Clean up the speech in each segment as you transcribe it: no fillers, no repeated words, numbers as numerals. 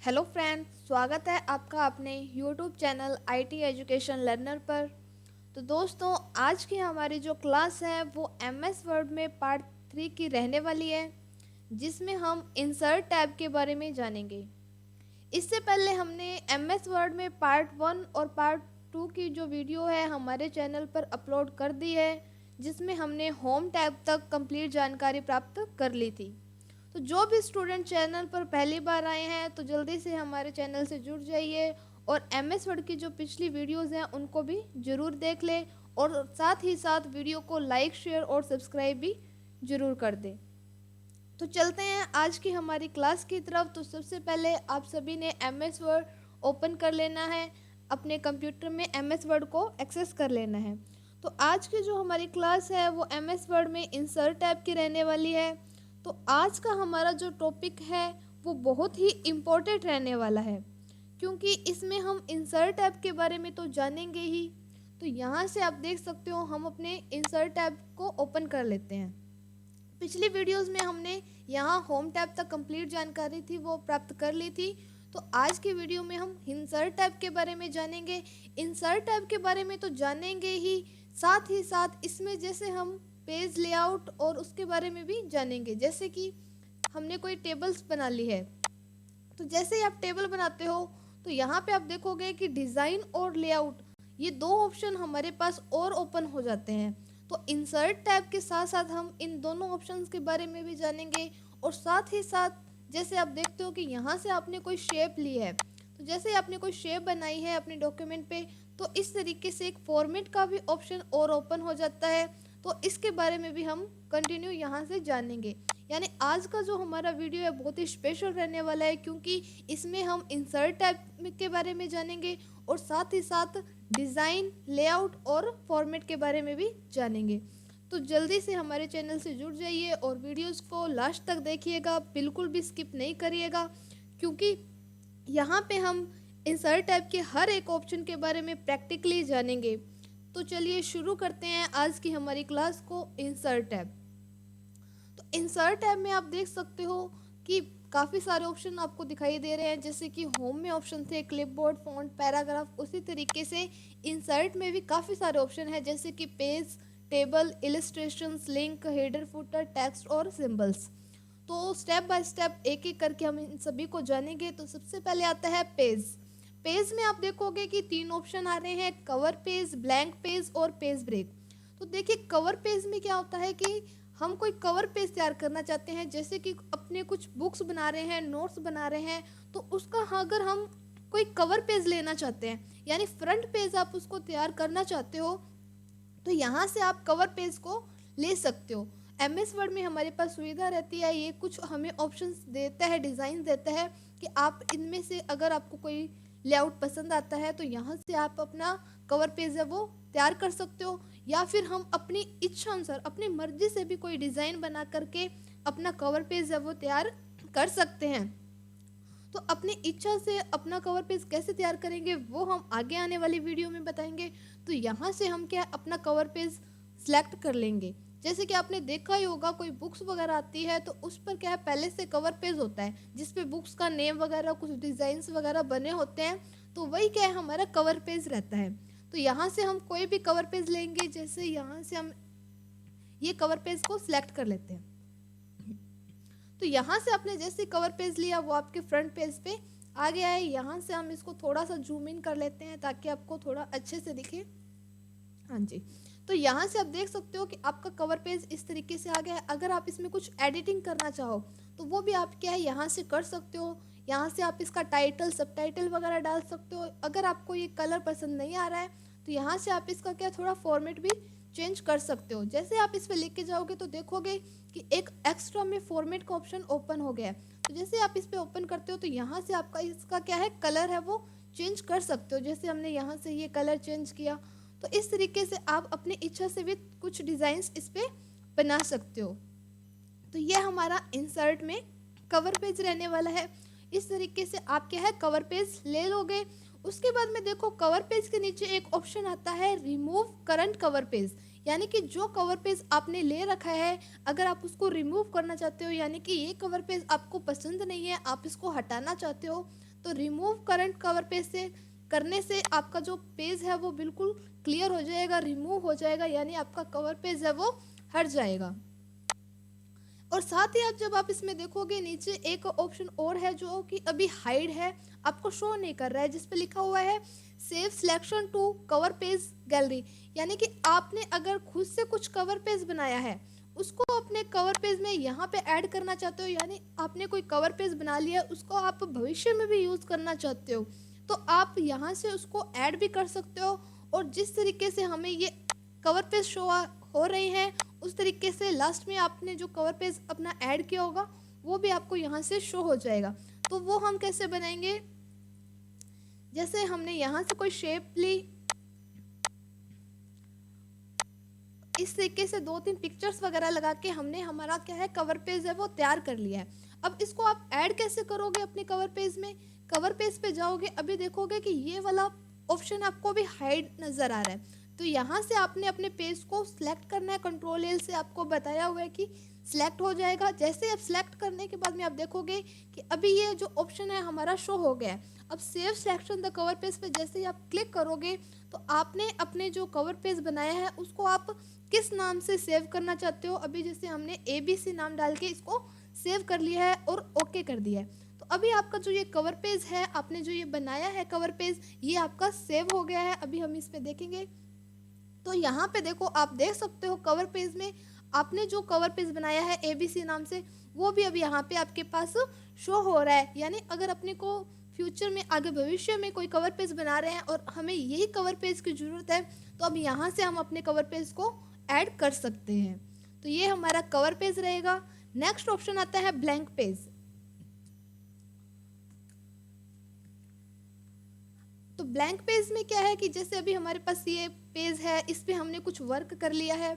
Hello friend, स्वागत है आपका अपने YouTube channel IT education learner पर। तो दोस्तों, आज की हमारी जो क्लास है वो एमएस वर्ड में पार्ट 3 की रहने वाली है, जिसमें हम इंसर्ट टैब के बारे में जानेंगे। इससे पहले हमने एमएस वर्ड में पार्ट 1 और पार्ट 2 की जो वीडियो है हमारे चैनल पर अपलोड कर दी है, जिसमें हमने होम टैब तक कंप्लीट जानकारी प्राप्त कर ली थी। तो जो भी स्टूडेंट चैनल पर पहली बार आए हैं तो जल्दी से हमारे चैनल से जुड़ जाइए और एमएस वर्ड की जो पिछली वीडियोस हैं उनको भी ज़रूर देख लें, और साथ ही साथ वीडियो को लाइक, शेयर और सब्सक्राइब भी ज़रूर कर दें। तो चलते हैं आज की हमारी क्लास की तरफ। तो सबसे पहले आप सभी ने एमएस वर्ड ओपन कर लेना है, अपने कंप्यूटर में एमएस वर्ड को एक्सेस कर लेना है। तो आज की जो हमारी क्लास है वो एमएस वर्ड में इंसर्ट टैब की रहने वाली है। तो आज का हमारा जो टॉपिक है वो बहुत ही इम्पोर्टेंट रहने वाला है, क्योंकि इसमें हम इंसर्ट टैब के बारे में तो जानेंगे ही। तो यहाँ से आप देख सकते हो, हम अपने इंसर्ट टैब को ओपन कर लेते हैं। पिछली वीडियोस में हमने यहाँ होम टैब तक कंप्लीट जानकारी थी वो प्राप्त कर ली थी। तो आज की वीडियो में हम इंसर्ट टैब के बारे में जानेंगे। इंसर्ट टैब के बारे में तो जानेंगे ही, साथ ही साथ इसमें जैसे हम पेज लेआउट और उसके बारे में भी जानेंगे। जैसे कि हमने कोई टेबल्स बना ली है, तो जैसे ही आप टेबल बनाते हो तो यहाँ पे आप देखोगे कि डिज़ाइन और लेआउट, ये दो ऑप्शन हमारे पास और ओपन हो जाते हैं। तो इंसर्ट टैब के साथ साथ हम इन दोनों ऑप्शंस के बारे में भी जानेंगे। और साथ ही साथ जैसे आप देखते हो कि यहाँ से आपने कोई शेप ली है, तो जैसे आपने कोई शेप बनाई है अपने डॉक्यूमेंट पे, तो इस तरीके से एक फॉर्मेट का भी ऑप्शन और ओपन हो जाता है। तो इसके बारे में भी हम कंटिन्यू यहाँ से जानेंगे। यानी आज का जो हमारा वीडियो है बहुत ही स्पेशल रहने वाला है, क्योंकि इसमें हम इंसर्ट टैब के बारे में जानेंगे और साथ ही साथ डिज़ाइन, लेआउट और फॉर्मेट के बारे में भी जानेंगे। तो जल्दी से हमारे चैनल से जुड़ जाइए और वीडियोस को लास्ट तक देखिएगा, बिल्कुल भी स्किप नहीं करिएगा, क्योंकि यहाँ पे हम इंसर्ट टैब के हर एक ऑप्शन के बारे में प्रैक्टिकली जानेंगे। तो चलिए शुरू करते हैं आज की हमारी क्लास को, इंसर्ट टैब। तो इंसर्ट टैब में आप देख सकते हो कि काफ़ी सारे ऑप्शन आपको दिखाई दे रहे हैं। जैसे कि होम में ऑप्शन थे क्लिपबोर्ड, फॉन्ट, पैराग्राफ, उसी तरीके से इंसर्ट में भी काफ़ी सारे ऑप्शन हैं, जैसे कि page, table, illustrations, link, header, footer, text और सिंबल्स। तो स्टेप बाय स्टेप एक एक करके हम इन सभी को जानेंगे। तो सबसे पहले आता है पेज। पेज में आप देखोगे कि तीन ऑप्शन आ रहे हैं, कवर पेज, ब्लैंक पेज और पेज ब्रेक। तो देखिए, कवर पेज में क्या होता है कि हम कोई कवर पेज तैयार करना चाहते हैं, जैसे कि अपने कुछ बुक्स बना रहे हैं, नोट्स बना रहे हैं, तो उसका अगर हम कोई कवर पेज लेना चाहते हैं, यानी फ्रंट पेज आप उसको तैयार करना चाहते हो, तो यहाँ से आप कवर पेज को ले सकते हो। एमएस वर्ड में हमारे पास सुविधा रहती है, ये कुछ हमें ऑप्शंस देता है, डिज़ाइन देता है कि आप इनमें से अगर आपको कोई लेआउट पसंद आता है तो यहाँ से आप अपना कवर पेज है वो तैयार कर सकते हो, या फिर हम अपनी इच्छा अनुसार अपनी मर्जी से भी कोई डिज़ाइन बना करके अपना कवर पेज है वो तैयार कर सकते हैं। तो अपनी इच्छा से अपना कवर पेज कैसे तैयार करेंगे वो हम आगे आने वाली वीडियो में बताएंगे। तो यहाँ से हम क्या अपना कवर पेज सिलेक्ट कर लेंगे। जैसे कि आपने देखा ही होगा, कोई बुक्स वगैरह आती है तो उस पर क्या है, पहले से कवर पेज होता है जिसपे बुक्स का नेम वगैरह, कुछ डिज़ाइंस वगैरह बने होते हैं। तो वही क्या है, हमारा कवर पेज रहता है। तो यहाँ से हम कोई भी कवर पेज लेंगे, जैसे यहाँ से हम ये कवर पेज को सिलेक्ट कर लेते हैं। तो यहाँ से आपने जैसे कवर पेज लिया वो आपके फ्रंट पेज पे आ गया है। यहाँ से हम इसको थोड़ा सा जूम इन कर लेते हैं ताकि आपको थोड़ा अच्छे से दिखे। हाँ जी, तो यहाँ से आप देख सकते हो कि आपका कवर पेज इस तरीके से आ गया है। अगर आप इसमें कुछ एडिटिंग करना चाहो तो वो भी आप क्या है यहाँ से कर सकते हो। यहाँ से आप इसका टाइटल, सब टाइटल वगैरह डाल सकते हो। अगर आपको ये कलर पसंद नहीं आ रहा है तो यहाँ से आप इसका क्या थोड़ा फॉर्मेट भी चेंज कर सकते हो। जैसे आप इस पर लिख के जाओगे तो देखोगे कि एक एक्स्ट्रा में फॉर्मेट का ऑप्शन ओपन हो गया है। तो जैसे आप इस पर ओपन करते हो तो यहाँ से आपका इसका क्या है, कलर है वो चेंज कर सकते हो। जैसे हमने यहाँ से ये कलर चेंज किया, तो इस तरीके से आप अपनी इच्छा से भी कुछ डिज़ाइंस इस पर बना सकते हो। तो ये हमारा इंसर्ट में कवर पेज रहने वाला है। इस तरीके से आप क्या है कवर पेज ले लोगे। उसके बाद में देखो, कवर पेज के नीचे एक ऑप्शन आता है रिमूव करंट कवर पेज, यानी कि जो कवर पेज आपने ले रखा है अगर आप उसको रिमूव करना चाहते हो, यानी कि ये कवर पेज आपको पसंद नहीं है, आप इसको हटाना चाहते हो, तो रिमूव करंट कवर पेज से करने से आपका जो पेज है वो बिल्कुल क्लियर हो जाएगा, रिमूव हो जाएगा, यानी आपका कवर पेज है वो हट जाएगा। और साथ ही आप जब आप इसमें देखोगे नीचे एक ऑप्शन और है जो कि अभी हाइड है, आपको शो नहीं कर रहा है, जिस पे लिखा हुआ है save selection to cover page gallery. यानी कि आपने अगर खुद से कुछ कवर पेज बनाया है, उसको अपने कवर पेज में यहाँ पे ऐड करना चाहते हो, यानी आपने कोई कवर पेज बना लिया, उसको आप भविष्य में भी यूज़ करना चाहते हो, तो आप यहाँ से उसको ऐड भी कर सकते हो। और जिस तरीके से हमें ये कवर पेज शो हो रहे हैं, उस तरीके से लास्ट में आपने जो कवर पेज अपना ऐड किया होगा वो भी आपको यहाँ से शो हो जाएगा। तो वो हम कैसे बनाएंगे, जैसे हमने यहाँ से कोई शेप ली, इस तरीके से 2-3 पिक्चर्स वगैरह लगा के हमने हमारा क्या है कवर पेज है वो तैयार कर लिया है। अब इसको आप ऐड कैसे करोगे अपने कवर पेज में, कवर पेज पे जाओगे, अभी देखोगे कि ये वाला ऑप्शन आपको भी हाइड नज़र आ रहा है। तो यहाँ से आपने अपने पेज को सिलेक्ट करना है, कंट्रोल एल से आपको बताया हुआ है कि सिलेक्ट हो जाएगा। जैसे आप सिलेक्ट करने के बाद में आप देखोगे कि अभी ये जो ऑप्शन है हमारा शो हो गया है। अब save selection the cover page पे जैसे ही आप क्लिक करोगे तो आपने अपने जो कवर पेज बनाया है उसको आप किस नाम से सेव करना चाहते हो, अभी जैसे हमने ABC नाम डाल के इसको सेव कर लिया है और ओके कर दिया है। तो अभी आपका जो ये कवर पेज है, आपने जो ये बनाया है कवर पेज, ये आपका सेव हो गया है। अभी हम इसमें देखेंगे तो यहाँ पे देखो, आप देख सकते हो कवर पेज में आपने जो कवर पेज बनाया है ABC नाम से, वो भी अभी यहाँ पे आपके पास शो हो रहा है। यानी अगर अपने को फ्यूचर में, आगे भविष्य में कोई कवर पेज बना रहे हैं और हमें यही कवर पेज की ज़रूरत है, तो अब यहाँ से हम अपने कवर पेज को ऐड कर सकते हैं। तो ये हमारा कवर पेज रहेगा। नेक्स्ट ऑप्शन आता है ब्लैंक पेज। तो ब्लैंक पेज में क्या है कि जैसे अभी हमारे पास ये पेज है, इस पे हमने कुछ वर्क कर लिया है,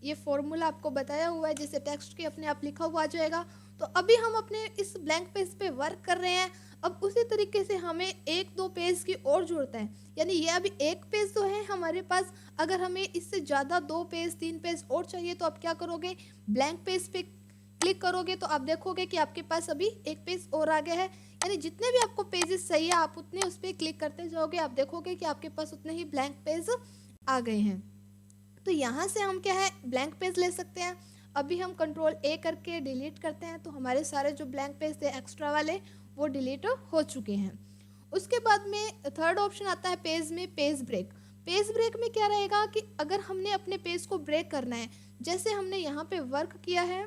ये फॉर्मूला आपको बताया हुआ है, जैसे टेक्स्ट के अपने आप लिखा हुआ आ जाएगा। तो अभी हम अपने इस ब्लैंक पेज पे वर्क कर रहे हैं। अब उसी तरीके से हमें 1-2 पेज की और जरूरत है, यानी ये अभी एक पेज तो है हमारे पास, अगर हमें इससे ज़्यादा 2 पेज 3 पेज और चाहिए तो आप क्या करोगे, ब्लैंक पेज पे क्लिक करोगे तो आप देखोगे कि आपके पास अभी एक पेज और आ गया है। यानी जितने भी आपको पेजेस चाहिए आप उतने उस पर क्लिक करते जाओगे, आप देखोगे कि आपके पास उतने ही ब्लैंक पेज आ गए हैं। तो यहाँ से हम क्या है ब्लैंक पेज ले सकते हैं। अभी हम कंट्रोल A करके डिलीट करते हैं, तो हमारे सारे जो ब्लैंक पेज थे एक्स्ट्रा वाले वो डिलीट हो चुके हैं। उसके बाद में थर्ड ऑप्शन आता है पेज में पेज ब्रेक। पेज ब्रेक में क्या रहेगा कि अगर हमने अपने पेज को ब्रेक करना है, जैसे हमने यहाँ पे वर्क किया है,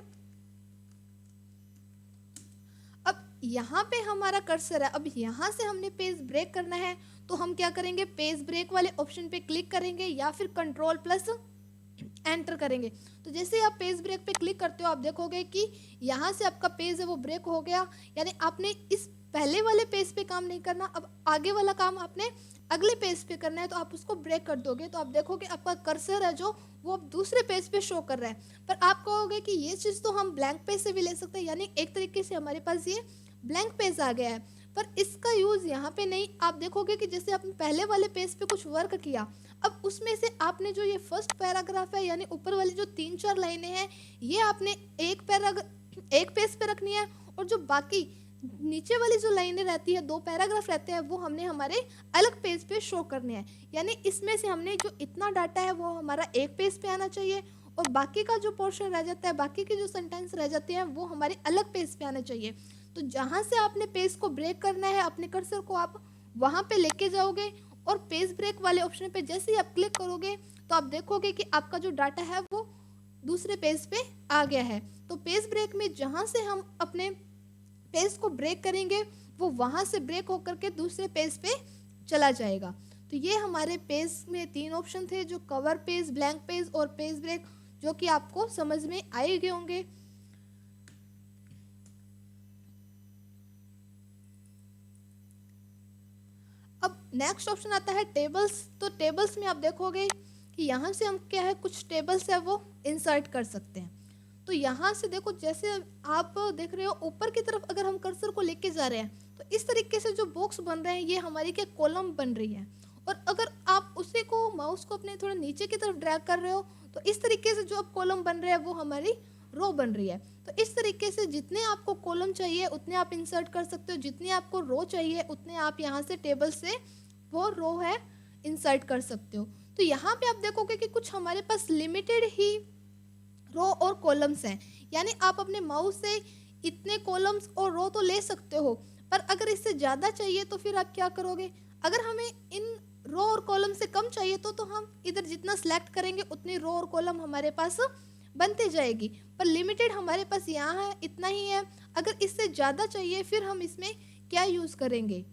अब यहाँ पे हमारा कर्सर है, अब यहाँ से हमने पेज ब्रेक करना है, तो हम क्या करेंगे, पेज ब्रेक वाले ऑप्शन पे क्लिक करेंगे या फिर कंट्रोल प्लस एंटर करेंगे। तो जैसे आप पेज ब्रेक पे क्लिक करते हो आप देखोगे कि यहाँ से आपका पेज है वो ब्रेक हो गया। यानी आपने इस पहले वाले पेज पे काम नहीं करना, अब आगे वाला काम आपने अगले पेज पे करना है, तो आप उसको ब्रेक कर दोगे तो आप देखोगे आपका कर्सर है जो वो अब दूसरे पेज पे शो कर रहा है। पर आप कहोगे कि ये चीज़ तो हम ब्लैंक पेज से भी ले सकते हैं, यानी एक तरीके से हमारे पास ये ब्लैंक पेज आ गया है, पर इसका यूज़ यहाँ पे नहीं। आप देखोगे कि जैसे आपने पहले वाले पेज पे कुछ वर्क किया, अब उसमें से आपने जो ये फर्स्ट पैराग्राफ है, यानी ऊपर वाली जो 3-4 लाइनें हैं, ये आपने एक पेज पे रखनी है, और जो बाकी नीचे वाली जो लाइनें रहती है, 2 पैराग्राफ रहते हैं, वो हमने हमारे अलग पेज पे शो करने हैं। यानी इसमें से हमने जो इतना डाटा है वो हमारा एक पेज पे आना चाहिए, और बाकी का जो पोर्शन रह जाता है, बाकी की जो सेंटेंस रह जाते हैं, वो हमारे अलग पेज पे आना चाहिए। तो जहाँ से आपने पेज को ब्रेक करना है, अपने कर्सर को आप वहाँ पे लेके जाओगे, और पेज ब्रेक वाले ऑप्शन पे जैसे ही आप क्लिक करोगे तो आप देखोगे कि आपका जो डाटा है वो दूसरे पेज पे आ गया है। तो पेज ब्रेक में जहाँ से हम अपने पेज को ब्रेक करेंगे वो वहाँ से ब्रेक होकर के दूसरे पेज पे चला जाएगा। तो ये हमारे पेज में 3 ऑप्शन थे, जो कवर पेज, ब्लैंक पेज और पेज ब्रेक, जो कि आपको समझ में आए गए होंगे। अब नेक्स्ट ऑप्शन आता है टेबल्स। तो टेबल्स में आप देखोगे कि यहाँ से हम क्या है कुछ टेबल्स है वो इंसर्ट कर सकते हैं। तो यहाँ से देखो, जैसे आप देख रहे हो ऊपर की तरफ अगर हम कर्सर को लेके जा रहे हैं तो इस तरीके से जो बॉक्स बन रहे हैं ये हमारी क्या कॉलम बन रही है, और अगर आप उसी को माउस को अपने थोड़ा नीचे की तरफ ड्रैग कर रहे हो तो इस तरीके से जो अब कॉलम बन रहे हैं वो हमारी रो बन रही है। तो इस तरीके से जितने आपको कॉलम चाहिए उतने आप इंसर्ट कर सकते हो, जितनी आपको रो चाहिए उतने आप यहाँ से टेबल से वो रो है इंसर्ट कर सकते हो। तो यहाँ पे आप देखोगे कि कुछ हमारे पास लिमिटेड ही रो और कॉलम्स हैं, यानी आप अपने माउस से इतने कॉलम्स और रो तो ले सकते हो, पर अगर इससे ज़्यादा चाहिए तो फिर आप क्या करोगे। अगर हमें इन रो और कॉलम से कम चाहिए तो हम इधर जितना सिलेक्ट करेंगे उतनी रो और कॉलम हमारे पास बनते जाएगी, पर लिमिटेड हमारे पास यहाँ है, इतना ही है। अगर इससे ज़्यादा चाहिए फिर हम इसमें क्या यूज़ करेंगे।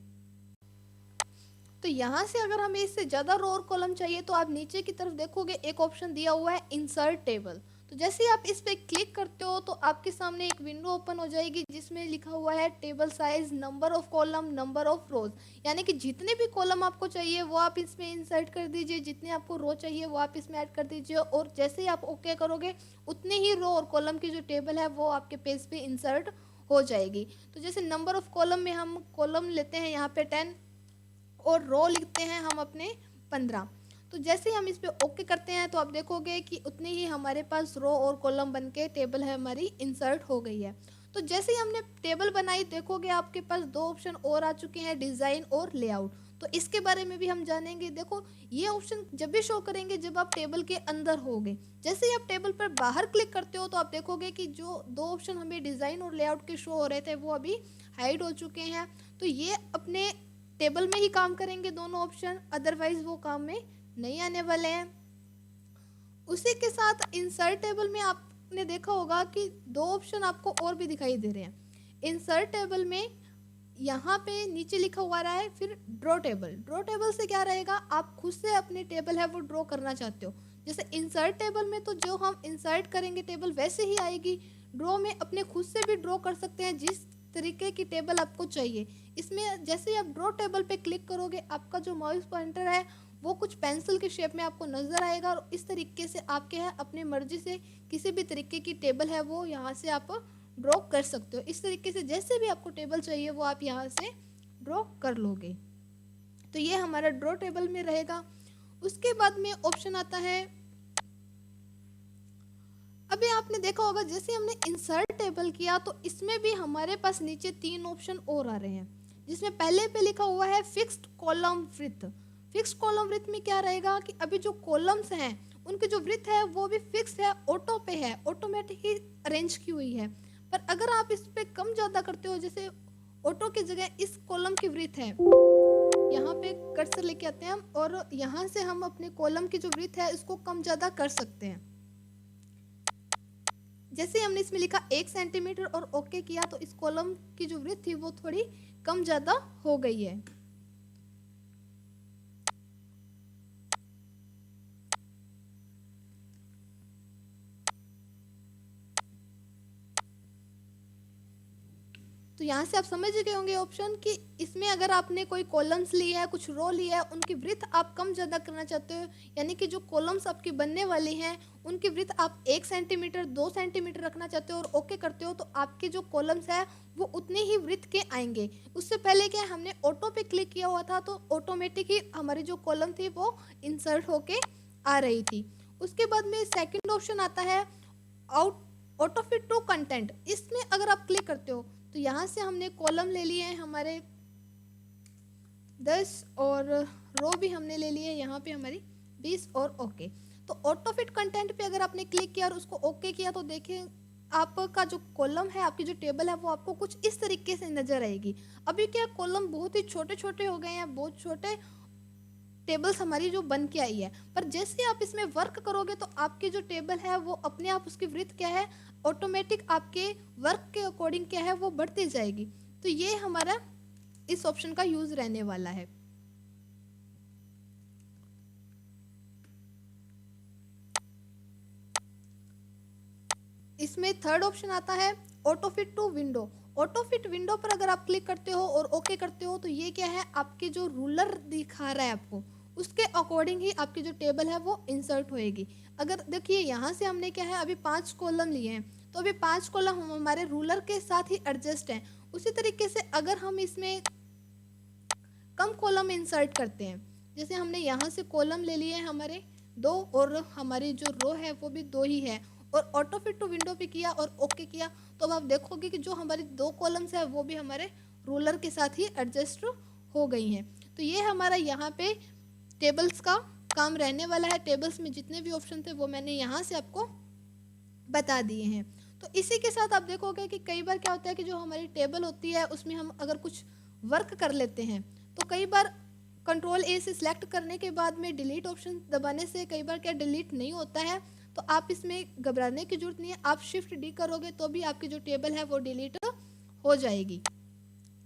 तो यहाँ से अगर हमें इससे ज़्यादा रो और कॉलम चाहिए तो आप नीचे की तरफ देखोगे एक ऑप्शन दिया हुआ है इंसर्ट टेबल। तो जैसे ही आप इस पर क्लिक करते हो तो आपके सामने एक विंडो ओपन हो जाएगी जिसमें लिखा हुआ है table size, number of column, number of रोज, यानी कि जितने भी कॉलम आपको चाहिए वो आप इसमें इंसर्ट कर दीजिए, जितने आपको रो चाहिए वो आप इसमें ऐड कर दीजिए, और जैसे ही आप ओके करोगे उतने ही रो और कॉलम की जो टेबल है वो आपके पेज पे इंसर्ट हो जाएगी। तो जैसे नंबर ऑफ कॉलम में हम कॉलम लेते हैं यहाँ पे 10 और रो लिखते हैं हम अपने 15। तो जैसे ही हम इस पे ओके करते हैं तो आप देखोगे कि उतनी ही हमारे पास रो और कॉलम बन के टेबल है हमारी इंसर्ट हो गई है। तो जैसे ही हमने टेबल बनाई देखोगे आपके पास दो ऑप्शन और आ चुके हैं, डिज़ाइन और लेआउट। तो इसके बारे में भी हम जानेंगे। देखो ये ऑप्शन जब भी शो करेंगे जब आप टेबल के अंदर होगे, जैसे ही आप टेबल पर बाहर क्लिक करते हो तो आप देखोगे कि जो दो ऑप्शन हमें डिज़ाइन और लेआउट के शो हो रहे थे वो अभी हाइड हो चुके हैं। तो ये अपने टेबल में ही काम करेंगे दोनों ऑप्शन, अदरवाइज वो काम में नहीं आने वाले हैं। उसी के साथ इंसर्ट टेबल में आपने देखा होगा कि दो ऑप्शन आपको और भी दिखाई दे रहे हैं। इंसर्ट टेबल में यहाँ पे नीचे लिखा हुआ रहा है फिर ड्रॉ टेबल। ड्रॉ टेबल से क्या रहेगा, आप खुद से अपनी टेबल है वो ड्रॉ करना चाहते हो। जैसे इंसर्ट टेबल में तो जो हम इंसर्ट करेंगे टेबल वैसे ही आएगी, ड्रॉ में अपने खुद से भी ड्रॉ कर सकते हैं जिस तरीके की टेबल आपको चाहिए। इसमें जैसे ही आप ड्रॉ टेबल पे क्लिक करोगे आपका जो माउस पॉइंटर है वो कुछ पेंसिल के शेप में आपको नज़र आएगा, और इस तरीके से आपके है अपने मर्जी से किसी भी तरीके की टेबल है वो यहाँ से आप ड्रॉ कर सकते हो। इस तरीके से जैसे भी आपको टेबल चाहिए वो आप यहाँ से ड्रॉ कर लोगे। तो ये हमारा ड्रॉ टेबल में रहेगा। उसके बाद में ऑप्शन आता है, अभी आपने देखा होगा जैसे हमने इंसर्ट टेबल किया तो इसमें भी हमारे पास नीचे तीन ऑप्शन और आ रहे हैं, जिसमें पहले पे लिखा हुआ है fixed column width. Fixed column width में क्या रहेगा कि अभी जो कॉलम्स हैं उनकी जो विड्थ है वो भी फिक्स है, ऑटो पे है, ऑटोमेटिक ही अरेंज की हुई है। पर अगर आप इस पे कम ज़्यादा करते हो, जैसे ऑटो की जगह इस कॉलम की विड्थ है, यहाँ पे कर्सर लेके आते हैं हम और यहाँ से हम अपने कॉलम की जो विड्थ है इसको कम ज़्यादा कर सकते हैं। जैसे हमने इसमें लिखा 1 सेंटीमीटर और ओके किया तो इस कॉलम की जो विड्थ थी वो थोड़ी कम ज़्यादा हो गई है। तो यहाँ से आप समझ गए होंगे ऑप्शन कि इसमें अगर आपने कोई कॉलम्स लिए है, कुछ रो लिया है, उनकी विड्थ आप कम ज़्यादा करना चाहते हो, यानी कि जो कॉलम्स आपकी बनने वाली हैं उनकी विड्थ आप 1 सेंटीमीटर 2 सेंटीमीटर रखना चाहते हो और ओके करते हो तो आपके जो कॉलम्स है वो उतने ही विड्थ के आएंगे। उससे पहले क्या हमने ऑटो पे क्लिक किया हुआ था तो ऑटोमेटिक ही हमारी जो कॉलम थी वो इंसर्ट होके आ रही थी। उसके बाद में सेकेंड ऑप्शन आता है out auto fit to content. इसमें अगर आप क्लिक करते हो तो यहाँ से हमने कॉलम ले लिए हैं हमारे 10 और रो भी हमने ले लिए यहाँ पे हमारी 20 और ओके। तो ऑटो फिट कंटेंट पे अगर आपने क्लिक किया और उसको ओके किया तो देखें आपका जो कॉलम है, आपकी जो टेबल है वो आपको कुछ इस तरीके से नजर आएगी। अभी क्या कॉलम बहुत ही छोटे छोटे हो गए हैं, बहुत छोटे टेबल्स हमारी जो बन के आई है, पर जैसे आप इसमें वर्क करोगे तो आपकी जो टेबल है वो अपने आप उसकी विड्थ क्या है ऑटोमेटिक आपके वर्क के अकॉर्डिंग क्या है वो बढ़ती जाएगी। तो ये हमारा इस ऑप्शन का यूज रहने वाला है। इसमें थर्ड ऑप्शन आता है auto fit to window. Auto fit window पर अगर आप क्लिक करते हो और ओके करते हो तो ये क्या है आपके जो रूलर दिखा रहा है आपको उसके अकॉर्डिंग ही आपकी जो टेबल है वो इंसर्ट होएगी। अगर देखिए यहाँ से हमने क्या है अभी 5 कॉलम लिए हैं तो अभी 5 कॉलम हमारे रूलर के साथ ही एडजस्ट हैं। उसी तरीके से अगर हम इसमें कम कॉलम इंसर्ट करते हैं, जैसे हमने यहाँ से कॉलम ले लिए हैं हमारे 2 और हमारी जो रो है वो भी 2 ही है और ऑटो फिट टू विंडो पे किया और ओके किया, तो अब आप देखोगे कि जो हमारी 2 कॉलम्स है वो भी हमारे रूलर के साथ ही एडजस्ट हो गई हैं। तो ये हमारा यहाँ पे टेबल्स का काम रहने वाला है। टेबल्स में जितने भी ऑप्शन थे वो मैंने यहाँ से आपको बता दिए हैं। तो इसी के साथ आप देखोगे कि कई बार क्या होता है कि जो हमारी टेबल होती है उसमें हम अगर कुछ वर्क कर लेते हैं तो कई बार कंट्रोल ए से सिलेक्ट करने के बाद में डिलीट ऑप्शन दबाने से कई बार क्या डिलीट नहीं होता है। तो आप इसमें घबराने की जरूरत नहीं है, आप शिफ्ट डी करोगे तो भी आपकी जो टेबल है वो डिलीट हो जाएगी।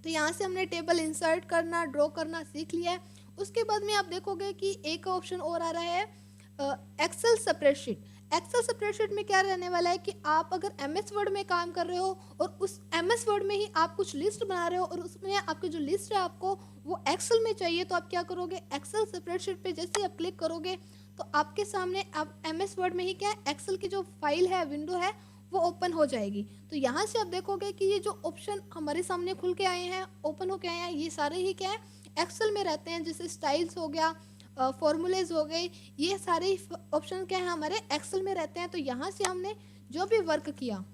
तो यहाँ से हमने टेबल इंसर्ट करना, ड्रॉ करना सीख लिया है। उसके बाद में आप देखोगे कि एक ऑप्शन और आ रहा है एक्सेल स्प्रेडशीट। एक्सेल स्प्रेडशीट में क्या रहने वाला है कि आप अगर एमएस वर्ड में काम कर रहे हो और उस एमएस वर्ड में ही आप कुछ लिस्ट बना रहे हो और उसमें आपकी जो लिस्ट है आपको वो एक्सेल में चाहिए, तो आप क्या करोगे, एक्सेल स्प्रेडशीट पे जैसे ही आप क्लिक करोगे तो आपके सामने आप एमएस वर्ड में ही क्या है एक्सेल की जो फाइल है, विंडो है, वो ओपन हो जाएगी। तो यहाँ से आप देखोगे कि ये जो ऑप्शन हमारे सामने खुल के आए हैं, ओपन होके आए हैं, ये सारे ही क्या है एक्सेल में रहते हैं। जैसे स्टाइल्स हो गया, फॉर्मूलेज हो गए, ये सारे ऑप्शन क्या है हमारे एक्सेल में रहते हैं। तो यहाँ से हमने जो भी वर्क किया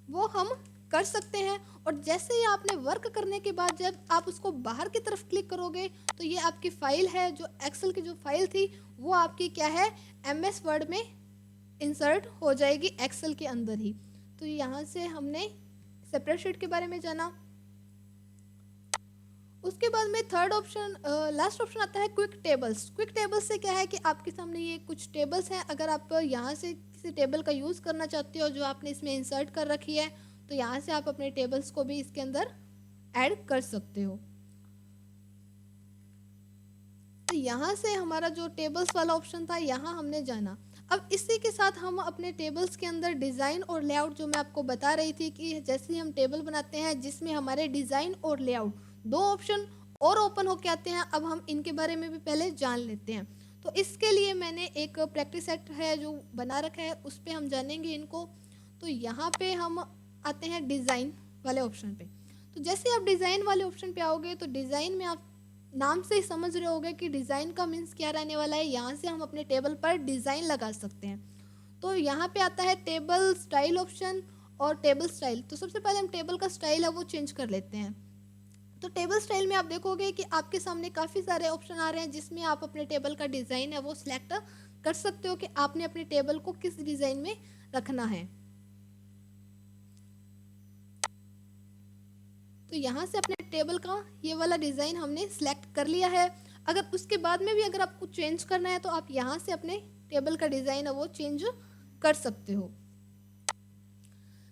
वो हम कर सकते हैं। और जैसे ही आपने वर्क करने के बाद जब आप उसको बाहर की तरफ क्लिक करोगे तो ये आपकी फाइल है, जो एक्सेल की जो फाइल थी वो आपकी क्या है एमएस वर्ड में इंसर्ट हो जाएगी एक्सेल के अंदर ही। तो यहाँ से हमने स्प्रेडशीट के बारे में जाना। उसके बाद में थर्ड ऑप्शन, लास्ट ऑप्शन आता है क्विक टेबल्स। क्विक टेबल्स से क्या है कि आपके सामने ये कुछ टेबल्स हैं, अगर आप यहाँ से किसी टेबल का यूज़ करना चाहते हो जो आपने इसमें इंसर्ट कर रखी है तो यहाँ से आप अपने टेबल्स को भी इसके अंदर ऐड कर सकते हो। तो यहाँ से हमारा जो टेबल्स वाला ऑप्शन था यहाँ हमने जाना। अब इसी के साथ हम अपने टेबल्स के अंदर डिज़ाइन और लेआउट, जो मैं आपको बता रही थी कि जैसे ही हम टेबल बनाते हैं जिसमें हमारे डिज़ाइन और लेआउट 2 ऑप्शन और ओपन होके आते हैं, अब हम इनके बारे में भी पहले जान लेते हैं। तो इसके लिए मैंने एक प्रैक्टिस सेट है जो बना रखा है, उस पर हम जानेंगे इनको। तो यहाँ पे हम आते हैं डिज़ाइन वाले ऑप्शन पे। तो जैसे आप डिज़ाइन वाले ऑप्शन पे आओगे तो डिज़ाइन में आप नाम से ही समझ रहे होगे कि डिज़ाइन का मीन्स क्या रहने वाला है। यहाँ से हम अपने टेबल पर डिज़ाइन लगा सकते हैं। तो यहाँ पे आता है टेबल स्टाइल ऑप्शन और टेबल स्टाइल। तो सबसे पहले हम टेबल का स्टाइल है वो चेंज कर लेते हैं। तो टेबल स्टाइल में आप देखोगे कि आपके सामने काफ़ी सारे ऑप्शन आ रहे हैं जिसमें आप अपने टेबल का डिज़ाइन है वो सिलेक्ट कर सकते हो कि आपने अपने टेबल को किस डिज़ाइन में रखना है। तो यहाँ से अपने टेबल का ये वाला डिज़ाइन हमने सिलेक्ट कर लिया है। अगर उसके बाद में भी अगर आपको चेंज करना है तो आप यहाँ से अपने टेबल का डिज़ाइन है वो चेंज कर सकते हो।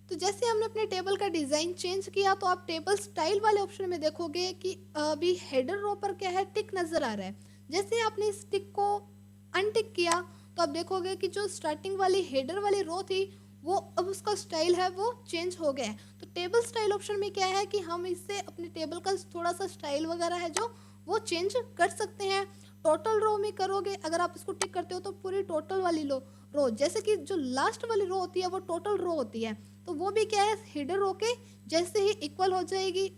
तो जैसे हमने अपने टेबल का डिज़ाइन चेंज किया तो आप टेबल स्टाइल वाले ऑप्शन में देखोगे कि अभी हेडर रो पर क्या है टिक नज़र आ रहा है। जैसे आपने इस टिक को अनटिक किया तो आप देखोगे कि जो स्टार्टिंग वाली हेडर वाली रो थी वो अब उसका स्टाइल है वो चेंज हो गया है। तो टेबल स्टाइल ऑप्शन में क्या है कि हम इससे अपने टेबल का थोड़ा सा स्टाइल वगैरह है जो वो चेंज कर सकते हैं। टोटल रो में करोगे, अगर आप इसको टिक करते हो तो पूरी टोटल वाली रो, जैसे कि जो लास्ट वाली रो होती है वो टोटल रो होती है, तो वो भी क्या है हिडन रो के जैसे ही इक्वल हो जाएगी।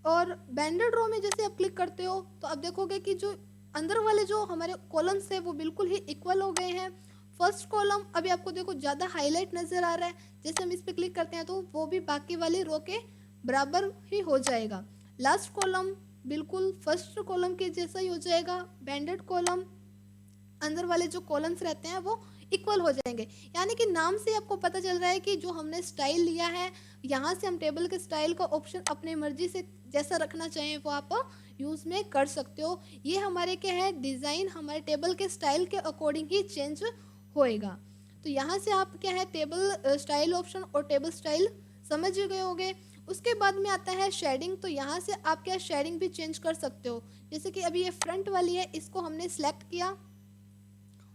और बैंडेड रो में जैसे आप क्लिक करते हो तो आप देखोगे कि जो अंदर वाले जो हमारे कॉलम्स है वो बिल्कुल ही इक्वल हो गए हैं। फर्स्ट कॉलम अभी आपको देखो ज़्यादा हाईलाइट नज़र आ रहा है, जैसे हम इस पर क्लिक करते हैं तो वो भी बाकी वाली रो के बराबर ही हो जाएगा। लास्ट कॉलम बिल्कुल फर्स्ट कॉलम के जैसा ही हो जाएगा। बैंडेड कॉलम अंदर वाले जो कॉलम्स रहते हैं वो इक्वल हो जाएंगे। यानी कि नाम से आपको पता चल रहा है कि जो हमने स्टाइल लिया है यहाँ से हम टेबल के स्टाइल का ऑप्शन अपने मर्जी से जैसा रखना चाहें वो आप यूज़ में कर सकते हो। ये हमारे क्या है डिज़ाइन हमारे टेबल के स्टाइल के अकॉर्डिंग ही चेंज होएगा। तो यहाँ से आप क्या है टेबल स्टाइल ऑप्शन और टेबल स्टाइल समझ गए होंगे। उसके बाद में आता है शेडिंग। तो यहाँ से आप क्या शेडिंग भी चेंज कर सकते हो। जैसे कि अभी ये फ्रंट वाली है, इसको हमने सेलेक्ट किया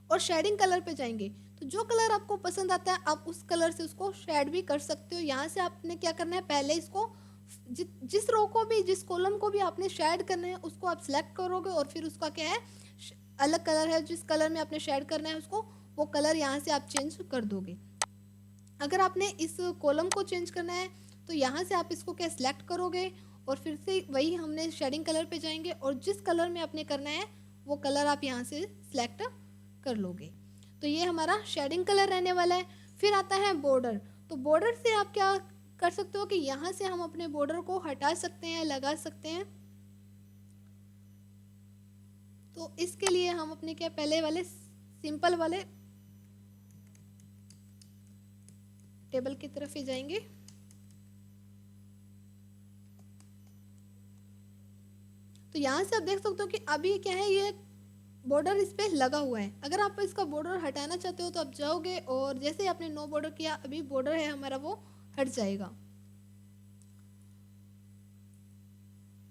और शेडिंग कलर पे जाएंगे तो जो कलर आपको पसंद आता है आप उस कलर से उसको शेड भी कर सकते हो। यहाँ से आपने क्या करना है, पहले इसको जिस रो को भी जिस कॉलम को भी आपने शेड करना है उसको आप सिलेक्ट करोगे और फिर उसका क्या है अलग कलर है, जिस कलर में आपने शेड करना है उसको वो कलर यहाँ से आप चेंज कर दोगे। अगर आपने इस कॉलम को चेंज करना है तो यहाँ से आप इसको क्या सिलेक्ट करोगे और फिर से वही हमने शेडिंग कलर पे जाएंगे और जिस कलर में आपने करना है वो कलर आप यहाँ से सिलेक्ट कर लोगे। तो तो ये हमारा शेडिंग कलर रहने वाला है। फिर आता है बॉर्डर। तो बॉर्डर से आप क्या कर सकते हो कि यहाँ से हम अपने बॉर्डर को हटा सकते हैं, लगा सकते हैं। तो इसके लिए हम अपने क्या पहले वाले सिंपल वाले टेबल की तरफ ही जाएंगे। तो यहाँ से आप देख सकते हो कि अभी क्या है, ये बॉर्डर इस पे लगा हुआ है। अगर आप इसका बॉर्डर हटाना चाहते हो तो आप जाओगे और जैसे ही आपने नो बॉर्डर किया, अभी बॉर्डर है हमारा वो हट जाएगा।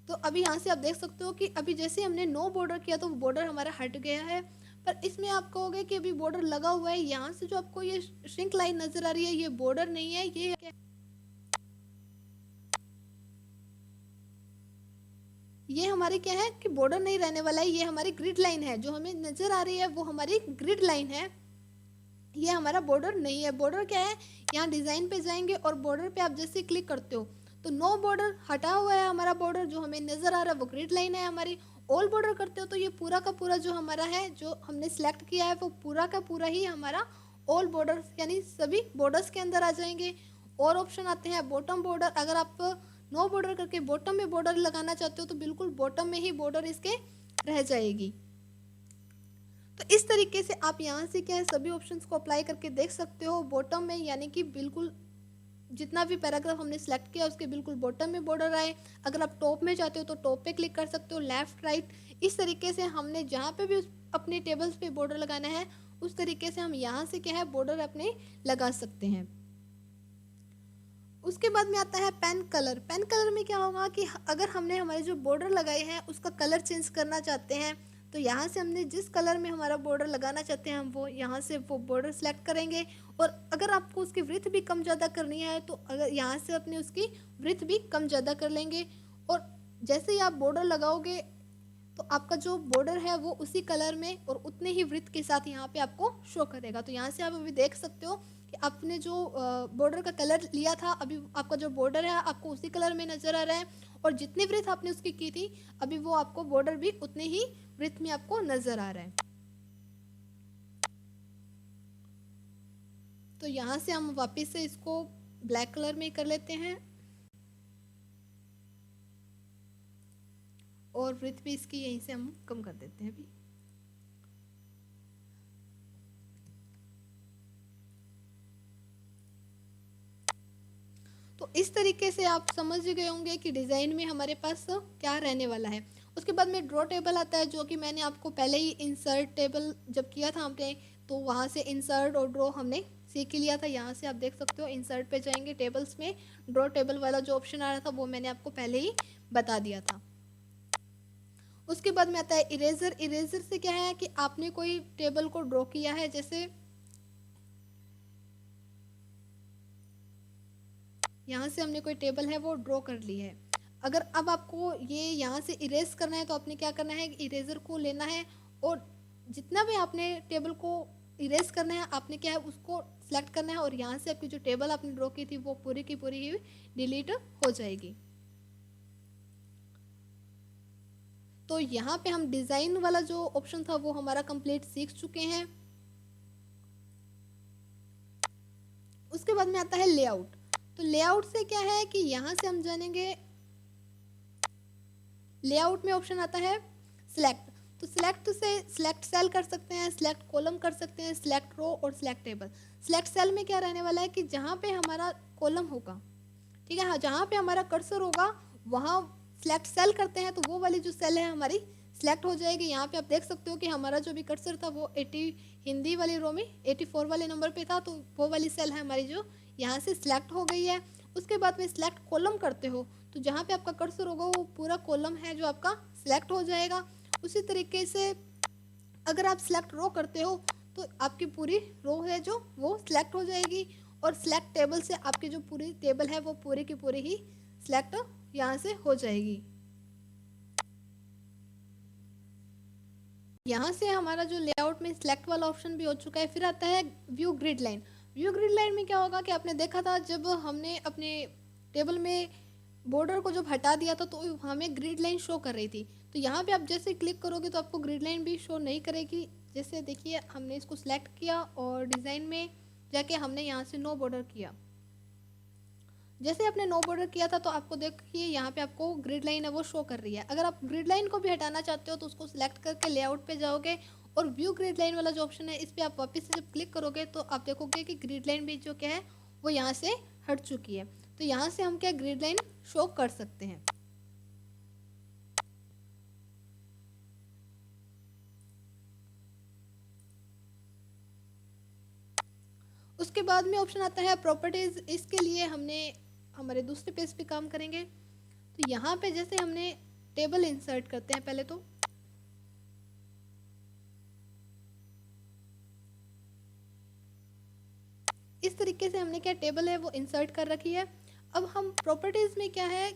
तो अभी यहाँ से आप देख सकते हो कि अभी जैसे हमने नो बॉर्डर किया तो वो बॉर्डर हमारा हट गया है। पर इसमें आप कहोगे कि अभी बॉर्डर लगा हुआ है। यहाँ से जो आपको ये श्रिंक लाइन नजर आ रही है, ये बॉर्डर नहीं है, ये हमारी क्या है कि बॉर्डर नहीं रहने वाला है। ये हमारी ग्रिड लाइन है, जो हमें नजर आ रही है वो हमारी ग्रिड लाइन है, ये हमारा बॉर्डर नहीं है। बॉर्डर क्या है, यहाँ डिजाइन पे जाएंगे और बॉर्डर पे आप जैसे क्लिक करते हो तो नो बॉर्डर हटा हुआ है हमारा बॉर्डर, जो हमें नजर आ रहा है वो ग्रिड लाइन है हमारी। ऑल बॉर्डर करते हो तो ये पूरा का पूरा जो हमारा है, जो हमने सिलेक्ट किया है वो पूरा का पूरा ही हमारा ऑल बॉर्डर यानी सभी बॉर्डर्स के अंदर आ जाएंगे। और ऑप्शन आते हैं बॉटम बॉर्डर। अगर आप नो बॉर्डर करके बॉटम में बॉर्डर लगाना चाहते हो तो बिल्कुल बॉटम में ही बॉर्डर इसके रह जाएगी। तो इस तरीके से आप यहाँ से क्या है सभी ऑप्शंस को अप्लाई करके देख सकते हो बॉटम में, यानी कि बिल्कुल जितना भी पैराग्राफ हमने सेलेक्ट किया उसके बिल्कुल बॉटम में बॉर्डर आए। अगर आप टॉप में चाहते हो तो टॉप पे क्लिक कर सकते हो, लेफ्ट राइट। इस तरीके से हमने जहाँ पे भी अपने टेबल्स पे बॉर्डर लगाना है उस तरीके से हम यहाँ से क्या है बॉर्डर अपने लगा सकते हैं। उसके बाद में आता है पेन कलर। पेन कलर में क्या होगा कि अगर हमने हमारे जो बॉर्डर लगाए हैं उसका कलर चेंज करना चाहते हैं तो यहाँ से हमने जिस कलर में हमारा बॉर्डर लगाना चाहते हैं हम वो यहाँ से वो बॉर्डर सेलेक्ट करेंगे। और अगर आपको उसकी वृथ भी कम ज़्यादा करनी है तो अगर यहाँ से अपनी उसकी वृथ भी कम ज़्यादा कर लेंगे। और जैसे ही आप बॉर्डर लगाओगे तो आपका जो बॉर्डर है वो उसी कलर में और उतने ही वृथ के साथ यहाँ पे आपको शो करेगा। तो यहाँ से आप अभी देख सकते हो कि आपने जो बॉर्डर का कलर लिया था, अभी आपका जो बॉर्डर है आपको उसी कलर में नजर आ रहा है। और जितनी वृथ आपने उसकी की थी अभी वो आपको बॉर्डर भी उतने ही वृथ में आपको नजर आ रहा है। तो यहाँ से हम वापस से इसको ब्लैक कलर में कर लेते हैं और वृथ भी इसकी यहीं से हम कम कर देते हैं अभी। तो इस तरीके से आप समझ गए होंगे कि डिज़ाइन में हमारे पास क्या रहने वाला है। उसके बाद में ड्रॉ टेबल आता है, जो कि मैंने आपको पहले ही इंसर्ट टेबल जब किया था हमने तो वहाँ से इंसर्ट और ड्रॉ हमने सीख लिया था। यहाँ से आप देख सकते हो इंसर्ट पे जाएंगे, टेबल्स में ड्रॉ टेबल वाला जो ऑप्शन आ रहा था वो मैंने आपको पहले ही बता दिया था। उसके बाद में आता है इरेजर। इरेजर से क्या है कि आपने कोई टेबल को ड्रॉ किया है, जैसे यहाँ से हमने कोई टेबल है वो ड्रॉ कर ली है। अगर अब आपको ये यहाँ से इरेज करना है तो आपने क्या करना है, इरेजर को लेना है और जितना भी आपने टेबल को इरेज करना है आपने क्या है उसको सिलेक्ट करना है और यहाँ से आपकी जो टेबल आपने ड्रॉ की थी वो पूरी की पूरी ही डिलीट हो जाएगी। तो यहाँ पे हम डिज़ाइन वाला जो ऑप्शन था वो हमारा कंप्लीट सीख चुके हैं। उसके बाद में आता है लेआउट। तो लेआउट से क्या है कि यहाँ से हम जानेंगे, लेआउट में ऑप्शन आता है सिलेक्ट। तो सिलेक्ट से सिलेक्ट सेल कर सकते हैं, सिलेक्ट कॉलम कर सकते हैं, सिलेक्ट रो और सिलेक्ट टेबल। सिलेक्ट सेल में क्या रहने वाला है कि जहाँ पे हमारा कॉलम होगा, ठीक है, हाँ, जहाँ पे हमारा कर्सर होगा वहाँ सिलेक्ट सेल करते हैं तो वो वाली जो सेल है हमारी सिलेक्ट हो जाएगी। यहाँ पे आप देख सकते हो कि हमारा जो भी कर्सर था वो 80 हिंदी वाली रो में 84 वाले नंबर पे था, तो वो वाली सेल है हमारी जो यहाँ से सिलेक्ट हो गई है। उसके बाद में सिलेक्ट कॉलम करते हो तो जहाँ पे आपका कर्सर होगा वो पूरा कॉलम है जो आपका सिलेक्ट हो जाएगा। उसी तरीके से अगर आप सिलेक्ट रो करते हो तो आपकी पूरी रो है जो वो सिलेक्ट हो जाएगी। और सिलेक्ट टेबल से आपकी जो पूरी टेबल है वो पूरी की पूरी ही सिलेक्ट यहाँ से हो जाएगी। यहाँ से हमारा जो लेआउट में सिलेक्ट वाला ऑप्शन भी हो चुका है। फिर आता है view grid line. View grid line में क्या होगा कि आपने देखा था जब हमने अपने टेबल में बॉर्डर को जब हटा दिया था तो हमें ग्रिड लाइन शो कर रही थी। तो यहाँ पे आप जैसे क्लिक करोगे तो आपको ग्रिड लाइन भी शो नहीं करेगी, जैसे देखिए हमने इसको सिलेक्ट किया और डिज़ाइन में जाके हमने यहाँ से नो बॉर्डर किया। जैसे आपने नो बॉर्डर किया था तो आपको देखिए यहाँ पे आपको ग्रिड लाइन है वो शो कर रही है। अगर आप ग्रिड लाइन को भी हटाना चाहते हो तो उसको सिलेक्ट करके लेआउट पे जाओगे और व्यू ग्रिड लाइन वाला जो ऑप्शन है इस पर आप वापस से जब क्लिक करोगे तो आप देखोगे कि ग्रिड लाइन भी जो क्या है वो यहाँ से हट चुकी है। तो यहाँ से हम क्या ग्रिड लाइन शो कर सकते हैं। उसके बाद में ऑप्शन आता है प्रॉपर्टीज। इसके लिए हमने हमारे दूसरे पेज पे काम करेंगे। तो यहाँ पे जैसे हमने टेबल इंसर्ट करते हैं पहले तो इस तरीके से हमने क्या टेबल है वो इंसर्ट कर रखी है। अब हम प्रॉपर्टीज में क्या है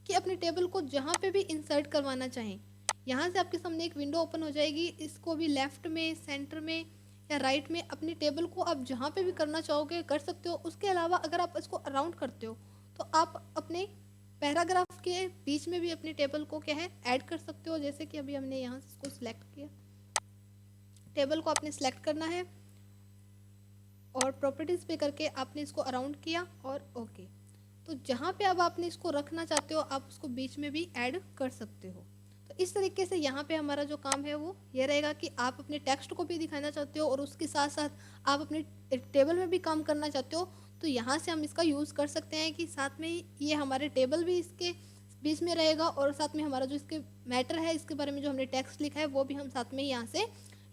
कि अपने टेबल को जहाँ पे भी इंसर्ट करवाना चाहें यहाँ से आपके सामने एक विंडो ओपन हो जाएगी। इसको भी लेफ्ट में, सेंटर में या राइट में अपनी टेबल को आप जहाँ पे भी करना चाहोगे कर सकते हो। उसके अलावा अगर आप इसको अराउंड करते हो तो आप अपने पैराग्राफ के बीच में भी अपनी टेबल को क्या है ऐड कर सकते हो। जैसे कि अभी हमने यहाँ से इसको सिलेक्ट किया, टेबल को आपने सिलेक्ट करना है और प्रॉपर्टीज़ पे करके आपने इसको अराउंड किया और ओके। तो जहाँ पे अब आपने इसको रखना चाहते हो आप उसको बीच में भी ऐड कर सकते हो। तो इस तरीके से यहाँ पे हमारा जो काम है वो ये रहेगा कि आप अपने टेक्स्ट को भी दिखाना चाहते हो और उसके साथ साथ आप अपनी टेबल में भी काम करना चाहते हो तो यहाँ से हम इसका यूज़ कर सकते हैं कि साथ में ये हमारे टेबल भी इसके बीच में रहेगा और साथ में हमारा जो इसके मैटर है इसके बारे में जो हमने टेक्स्ट लिखा है वो भी हम साथ में यहाँ से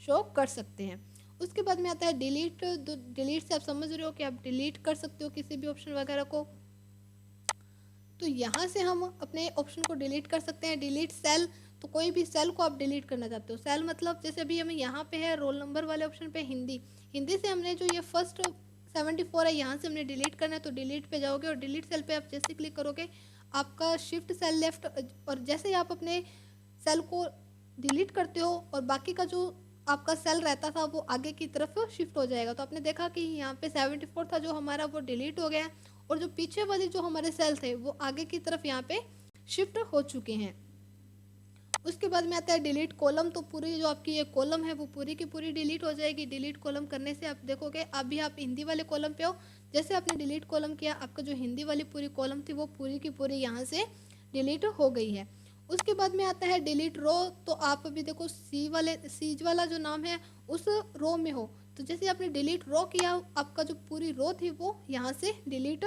शो कर सकते हैं। उसके बाद में आता है डिलीट। डिलीट से आप समझ रहे हो कि आप डिलीट कर सकते हो किसी भी ऑप्शन वगैरह को। तो यहाँ से हम अपने ऑप्शन को डिलीट कर सकते हैं। डिलीट सेल, तो कोई भी सेल को आप डिलीट करना चाहते हो। सेल मतलब जैसे अभी हमें यहाँ पे है रोल नंबर वाले ऑप्शन पे हिंदी, हिंदी से हमने जो ये फर्स्ट 74 है यहाँ से हमने डिलीट करना है। तो डिलीट पे जाओगे और डिलीट सेल पे आप जैसे क्लिक करोगे आपका शिफ्ट सेल लेफ्ट, और जैसे ही आप अपने सेल को डिलीट करते हो और बाकी का जो आपका सेल रहता था वो आगे की तरफ शिफ्ट हो जाएगा। तो आपने देखा कि यहाँ पे 74 था जो हमारा वो डिलीट हो गया और जो पीछे वाले जो हमारे सेल थे वो आगे की तरफ यहाँ पे शिफ्ट हो चुके हैं। उसके बाद में आता है डिलीट कॉलम। तो पूरी जो आपकी ये कॉलम है वो पूरी की पूरी डिलीट हो जाएगी। डिलीट कॉलम करने से आप देखोगे अभी आप हिंदी वाले कॉलम पे हो, जैसे आपने डिलीट कॉलम किया आपका जो हिंदी वाली पूरी कॉलम थी वो पूरी की पूरी यहाँ से डिलीट हो गई है। उसके बाद में आता है डिलीट रो। तो आप अभी देखो सी वाला जो नाम है उस रो में हो, तो जैसे आपने डिलीट रो किया आपका जो पूरी रो थी वो यहाँ से डिलीट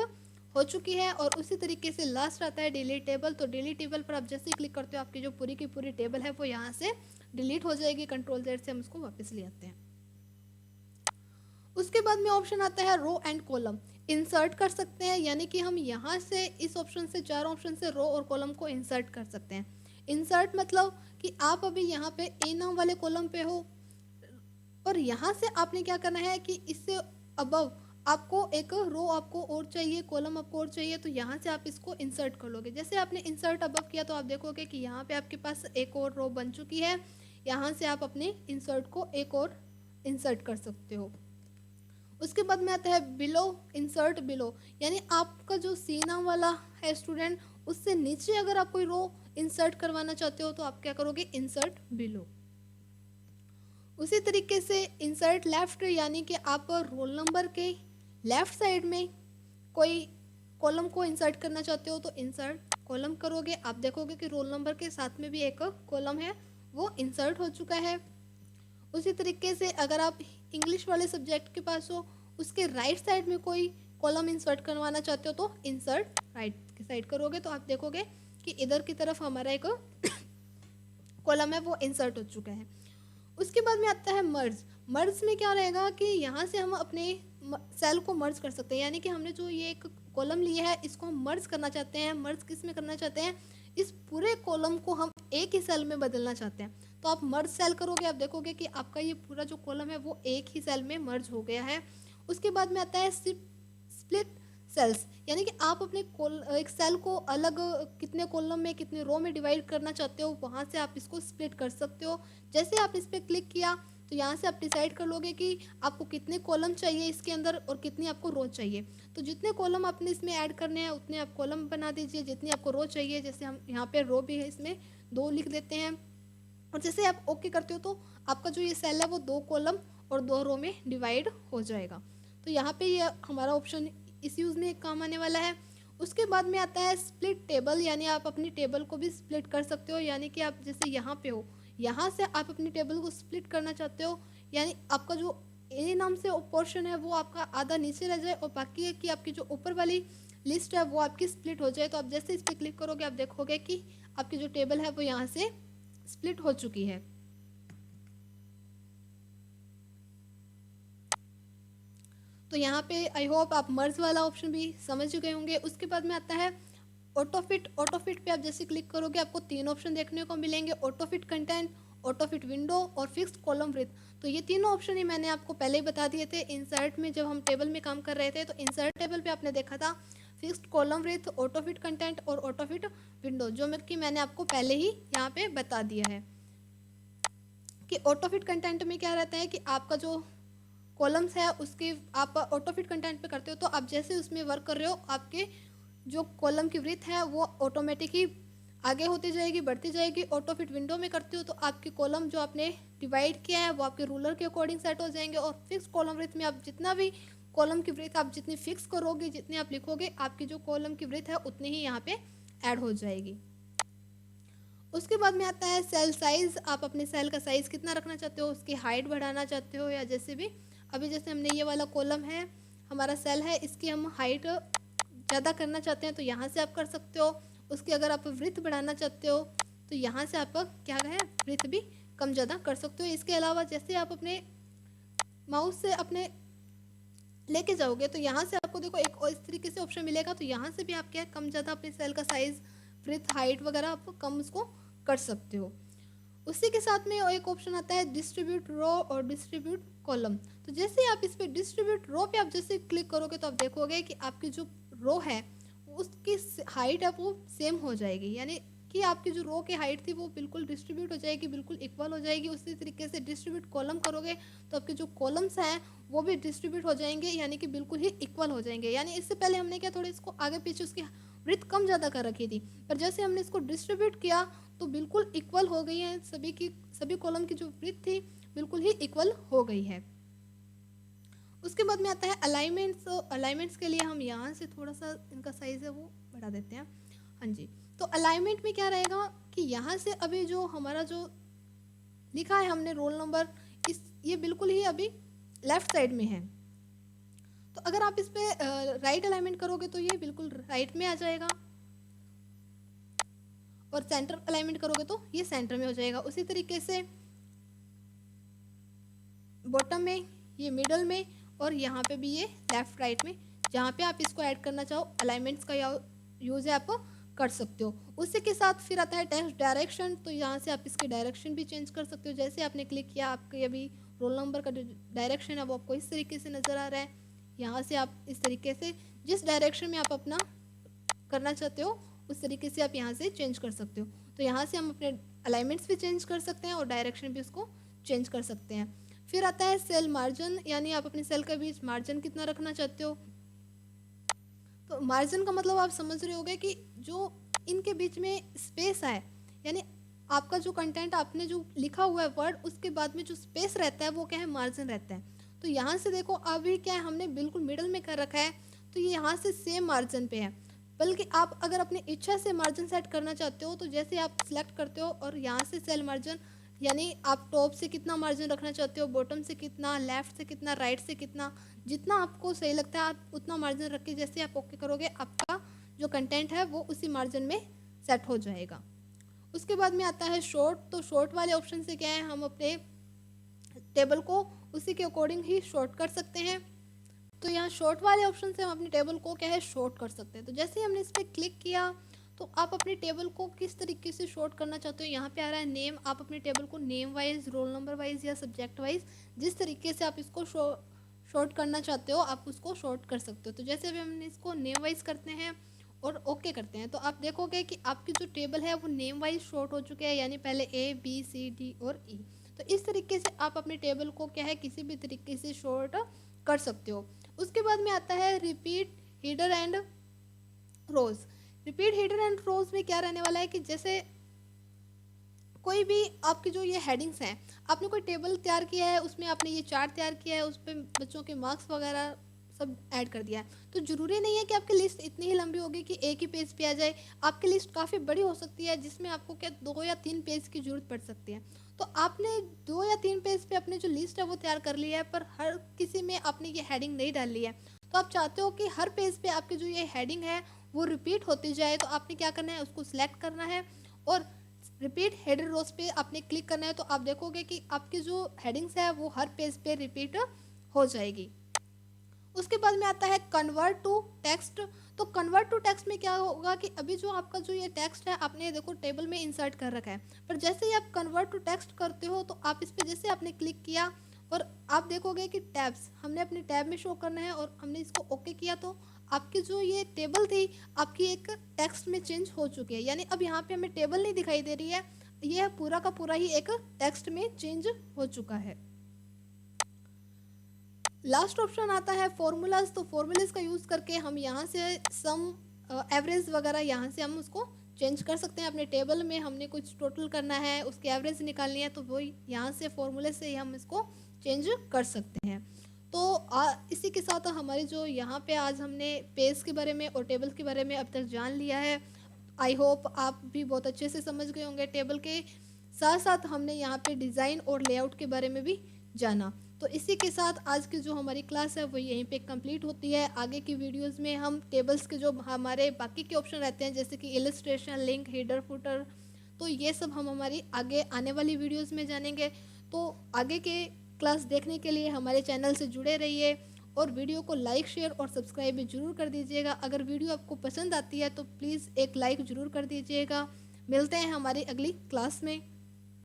हो चुकी है। और उसी तरीके से लास्ट आता है डिलीट टेबल। तो डिलीट टेबल पर आप जैसे ही क्लिक करते हो आपकी जो पूरी की पूरी टेबल है वो यहाँ से डिलीट हो जाएगी। कंट्रोल जेड से हम उसको वापस ले आते हैं। उसके बाद में ऑप्शन आता है रो एंड कॉलम। इंसर्ट कर सकते हैं, यानी कि हम यहाँ से इस ऑप्शन से चार ऑप्शन से रो और कॉलम को इंसर्ट कर सकते हैं। इंसर्ट मतलब कि आप अभी यहाँ पे ए नाम वाले कॉलम पे हो और यहाँ से आपने क्या करना है कि इससे अबव आपको एक रो आपको और चाहिए, कॉलम आपको और चाहिए, तो यहाँ से आप इसको इंसर्ट कर लोगे। जैसे आपने इंसर्ट अबव किया तो आप देखोगे कि यहाँ पे आपके पास एक और रो बन चुकी है। यहाँ से आप अपने इंसर्ट को एक और इंसर्ट कर सकते हो। उसके बाद में आता है बिलो। इंसर्ट बिलो यानी आपका जो सी नाम वाला है स्टूडेंट उससे नीचे अगर आप कोई रो इंसर्ट करवाना चाहते हो तो आप क्या करोगे इंसर्ट बिलो। उसी तरीके से इंसर्ट लेफ्ट, यानी कि आप रोल नंबर के लेफ्ट साइड में कोई कॉलम को इंसर्ट करना चाहते हो तो इंसर्ट कॉलम करोगे। आप देखोगे कि रोल नंबर के साथ में भी एक कॉलम है वो इंसर्ट हो चुका है। उसी तरीके से अगर आप इंग्लिश वाले सब्जेक्ट के पास हो उसके राइट साइड में कोई कॉलम इंसर्ट करवाना चाहते हो तो इंसर्ट राइट की साइड करोगे तो आप देखोगे कि इधर की तरफ हमारा एक कॉलम है वो इंसर्ट हो चुका है। उसके बाद में आता है मर्ज। मर्ज में क्या रहेगा कि यहाँ से हम अपने सेल को मर्ज कर सकते हैं, यानी कि हमने जो ये एक कॉलम लिया है इसको हम मर्ज करना चाहते हैं। मर्ज किस में करना चाहते हैं, इस पूरे कॉलम को हम एक ही सेल में बदलना चाहते हैं। तो आप मर्ज सेल करोगे, आप देखोगे कि आपका ये पूरा जो कॉलम है वो एक ही सेल में मर्ज हो गया है। उसके बाद में आता है स्प्लिट सेल्स, यानी कि आप अपने एक सेल को अलग कितने कॉलम में कितने रो में डिवाइड करना चाहते हो वहाँ से आप इसको स्प्लिट कर सकते हो। जैसे आप इस पर क्लिक किया तो यहाँ से आप डिसाइड कर लोगे कि आपको कितने कॉलम चाहिए इसके अंदर और कितनी आपको रो चाहिए। तो जितने कॉलम आपने इसमें ऐड करने हैं उतने आप कॉलम बना दीजिए, जितनी आपको रो चाहिए, जैसे हम यहाँ पे रो भी है इसमें 2 लिख देते हैं और जैसे आप ओके करते हो तो आपका जो ये सेल है वो 2 कॉलम और 2 रो में डिवाइड हो जाएगा। तो यहाँ पे ये हमारा ऑप्शन इस यूज़ में काम आने वाला है। उसके बाद में आता है स्प्लिट टेबल, यानी आप अपनी टेबल को भी स्प्लिट कर सकते हो, यानी कि आप जैसे यहाँ पे हो, यहाँ से आप अपनी टेबल को स्प्लिट करना चाहते हो, यानी आपका जो ए नाम से पोर्शन है वो आपका आधा नीचे रह जाए और बाकी है कि आपकी जो ऊपर वाली लिस्ट है वो आपकी स्प्लिट हो जाए। तो आप जैसे इस पर क्लिक करोगे आप देखोगे कि आपकी जो टेबल है वो यहाँ से स्प्लिट हो चुकी है। तो यहाँ पे आई होप आप मर्ज वाला ऑप्शन भी समझ गए होंगे। उसके बाद में आता है ऑटोफिट। ऑटोफिट पे आप जैसे क्लिक करोगे आपको 3 ऑप्शन देखने को मिलेंगे, ऑटोफिट कंटेंट, ऑटोफिट विंडो और फिक्स्ड कॉलम विड्थ। तो ये तीनों ऑप्शन ही मैंने आपको पहले ही बता दिए थे इंसर्ट में, जब हम टेबल में काम कर रहे थे। तो इंसर्ट टेबल पे आपने देखा था fixed column width, Autofit content और ऑटोफिट विंडो, जो कि मैंने आपको पहले ही यहाँ पे बता दिया है कि ऑटोफिट कंटेंट में क्या रहता है कि आपका जो कॉलम्स है उसके आप ऑटोफिट कंटेंट पे करते हो तो आप जैसे उसमें वर्क कर रहे हो आपके जो कॉलम की विड्थ है वो ऑटोमेटिक ही आगे होती जाएगी, बढ़ती जाएगी। ऑटोफिट विंडो में करते हो तो आपके कॉलम जो आपने डिवाइड किया है वो आपके रूलर के अकॉर्डिंग सेट हो जाएंगे। और फिक्स कॉलम विड्थ में आप जितना भी कॉलम की विड्थ आप जितनी फिक्स करोगे, जितनी आप लिखोगे, आपकी जो कॉलम की विड्थ है उतनी ही यहाँ पे ऐड हो जाएगी। उसके बाद में आता है सेल साइज। आप अपने सेल का साइज कितना रखना चाहते हो, उसकी हाइट बढ़ाना चाहते हो या जैसे भी। अभी जैसे हमने ये वाला कॉलम है, हमारा सेल है, इसकी हम हाइट ज़्यादा करना चाहते हैं तो यहाँ से आप कर सकते हो। उसकी अगर आप वृत्त बढ़ाना चाहते हो तो यहाँ से आप क्या है वृत्त भी कम ज़्यादा कर सकते हो। इसके अलावा जैसे आप अपने माउस से अपने लेके जाओगे तो यहाँ से आपको देखो एक और इस तरीके से ऑप्शन मिलेगा, तो यहाँ से भी आप क्या कम ज़्यादा अपने सेल का साइज, वृत्त, हाइट वगैरह आप कम उसको कर सकते हो। उसी के साथ में एक ऑप्शन आता है डिस्ट्रीब्यूट रो और डिस्ट्रीब्यूट कॉलम। तो जैसे आप इस पे डिस्ट्रीब्यूट रो पे आप जैसे क्लिक करोगे तो आप देखोगे कि आपकी जो रो है उसकी हाइट है वो सेम हो जाएगी, यानी कि आपकी जो रो की हाइट थी वो बिल्कुल डिस्ट्रीब्यूट हो जाएगी, बिल्कुल इक्वल हो जाएगी। उसी तरीके से डिस्ट्रीब्यूट कॉलम करोगे तो आपके जो कॉलम्स हैं वो भी डिस्ट्रीब्यूट हो जाएंगे, यानी कि बिल्कुल ही इक्वल हो जाएंगे। यानी इससे पहले हमने क्या थोड़ी इसको आगे पीछे उसकी वृत्त कम ज़्यादा कर रखी थी, पर जैसे हमने इसको डिस्ट्रीब्यूट किया तो बिल्कुल इक्वल हो गई है, सभी कॉलम की जो वृत्त थी बिल्कुल ही इक्वल हो गई है। उसके बाद में आता है अलाइनमेंट्स। तो अलाइनमेंट्स के लिए हम यहाँ से थोड़ा सा इनका साइज़ है वो बढ़ा देते हैं। हाँ जी, तो अलाइनमेंट में क्या रहेगा कि यहाँ से अभी जो हमारा जो लिखा है हमने रोल नंबर, इस ये बिल्कुल ही अभी लेफ्ट साइड में है। तो अगर आप इस पे राइट अलाइनमेंट करोगे तो ये बिल्कुल राइट में आ जाएगा, और सेंटर अलाइनमेंट करोगे तो ये सेंटर में हो जाएगा। उसी तरीके से बॉटम में, ये मिडल में, और यहाँ पे भी ये लेफ्ट राइट में, जहाँ पे आप इसको ऐड करना चाहो अलाइनमेंट्स का यूज़ है आप कर सकते हो। उसी के साथ फिर आता है टेक्स्ट डायरेक्शन। तो यहाँ से आप इसके डायरेक्शन भी चेंज कर सकते हो। जैसे आपने क्लिक किया आपके अभी रोल नंबर का डायरेक्शन है वो आपको इस तरीके से नज़र आ रहा है। यहाँ से आप इस तरीके से जिस डायरेक्शन में आप अपना करना चाहते हो उस तरीके से आप यहाँ से चेंज कर सकते हो। तो यहाँ से हम अपने अलाइनमेंट्स भी चेंज कर सकते हैं और डायरेक्शन भी उसको चेंज कर सकते हैं। फिर आता है सेल मार्जिन, यानी आप अपने सेल के बीच मार्जिन कितना रखना चाहते हो। तो मार्जिन का मतलब आप समझ रहे होगे कि जो इनके बीच में स्पेस है, यानी आपका जो कंटेंट आपने जो लिखा हुआ है वर्ड उसके बाद में जो स्पेस रहता है वो क्या है मार्जिन रहता है। तो यहाँ से देखो अभी क्या है हमने बिल्कुल मिडल में कर रखा है तो ये यहाँ से सेम मार्जिन पे है। बल्कि आप अगर अपनी इच्छा से मार्जिन सेट करना चाहते हो तो जैसे आप सिलेक्ट करते हो और यहाँ से सेल मार्जिन, यानी आप टॉप से कितना मार्जिन रखना चाहते हो, बॉटम से कितना, लेफ्ट से कितना, राइट से कितना, जितना आपको सही लगता है आप उतना मार्जिन रख के जैसे आप ओके करोगे आपका जो कंटेंट है वो उसी मार्जिन में सेट हो जाएगा। उसके बाद में आता है शॉर्ट। तो शॉर्ट वाले ऑप्शन से क्या है हम अपने टेबल को उसी के अकॉर्डिंग ही शॉर्ट कर सकते हैं। तो यहाँ शॉर्ट वाले ऑप्शन से हम अपनी टेबल को क्या है शॉर्ट कर सकते हैं। तो जैसे हमने इस पर क्लिक किया तो आप अपनी टेबल को किस तरीके से शॉर्ट करना चाहते हो, यहाँ पे आ रहा है नेम। आप अपनी टेबल को name wise, roll number wise या सब्जेक्ट वाइज जिस तरीके से आप इसको शॉर्ट करना चाहते हो आप उसको शॉर्ट कर सकते हो। तो जैसे अभी हमने इसको नेम वाइज करते हैं और ओके करते हैं तो आप देखोगे कि आपकी जो टेबल है वो नेम वाइज शॉर्ट हो चुके हैं, यानी पहले ए, बी, सी, डी और ई। तो इस तरीके से आप अपनी टेबल को क्या है किसी भी तरीके से शॉर्ट कर सकते हो। उसके बाद में आता है repeat header and rows. Repeat header and rows में क्या रहने वाला है कि जैसे कोई भी आपकी जो ये हेडिंग्स हैं, आपने कोई टेबल तैयार किया है, उसमें आपने ये चार्ट तैयार किया है, उस पे बच्चों के मार्क्स वगैरह सब ऐड कर दिया है, तो ज़रूरी नहीं है कि आपकी लिस्ट इतनी ही लंबी होगी कि एक ही पेज पे आ जाए। आपकी लिस्ट काफ़ी बड़ी हो सकती है, जिसमें आपको क्या 2 या 3 पेज की ज़रूरत पड़ सकती है। तो आपने 2 या 3 पेज पे अपनी जो लिस्ट है वो तैयार कर लिया है, पर हर किसी में आपने ये हेडिंग नहीं डाली है। तो आप चाहते हो कि हर पेज पे आपकी जो ये हेडिंग है वो रिपीट होती जाए, तो आपने क्या करना है, उसको सिलेक्ट करना है और रिपीट हेडर रोज पे आपने क्लिक करना है। तो आप देखोगे कि आपकी जो हेडिंग्स है वो हर पेज पे रिपीट हो जाएगी। उसके बाद में आता है कन्वर्ट टू टेक्स्ट। तो कन्वर्ट टू टेक्स्ट में क्या होगा कि अभी जो आपका जो ये टेक्स्ट है आपने देखो टेबल में इंसर्ट कर रखा है, पर जैसे ही आप कन्वर्ट टू टेक्स्ट करते हो तो आप इस पे जैसे आपने क्लिक किया और आप देखोगे कि टैब्स हमने अपने टैब में शो करना है और हमने इसको ओके किया, तो आपकी जो ये टेबल थी आपकी एक टेक्स्ट में चेंज हो चुकी है। यानी अब यहाँ पे हमें टेबल नहीं दिखाई दे रही है, ये पूरा का पूरा ही एक टेक्स्ट में चेंज हो चुका है। लास्ट ऑप्शन आता है फॉर्मूलाज। तो फॉर्मूलाज का यूज़ करके हम यहाँ से सम एवरेज वगैरह यहाँ से हम उसको चेंज कर सकते हैं। अपने टेबल में हमने कुछ टोटल करना है, उसकी एवरेज निकालनी है, तो वो यहाँ से फॉर्मूले से ही हम इसको चेंज कर सकते हैं। तो इसी के साथ हमारी जो यहाँ पे आज हमने पेज के बारे में और टेबल के बारे में अब तक जान लिया है। आई होप आप भी बहुत अच्छे से समझ गए होंगे। टेबल के साथ साथ हमने यहाँ पे डिज़ाइन और लेआउट के बारे में भी जाना। तो इसी के साथ आज की जो हमारी क्लास है वो यहीं पे कंप्लीट होती है। आगे की वीडियोस में हम टेबल्स के जो हमारे बाकी के ऑप्शन रहते हैं जैसे कि इलस्ट्रेशन, लिंक, हेडर, फुटर, तो ये सब हम हमारी आगे आने वाली वीडियोस में जानेंगे। तो आगे के क्लास देखने के लिए हमारे चैनल से जुड़े रहिए और वीडियो को लाइक, शेयर और सब्सक्राइब भी ज़रूर कर दीजिएगा। अगर वीडियो आपको पसंद आती है तो प्लीज़ एक लाइक ज़रूर कर दीजिएगा। मिलते हैं हमारी अगली क्लास में।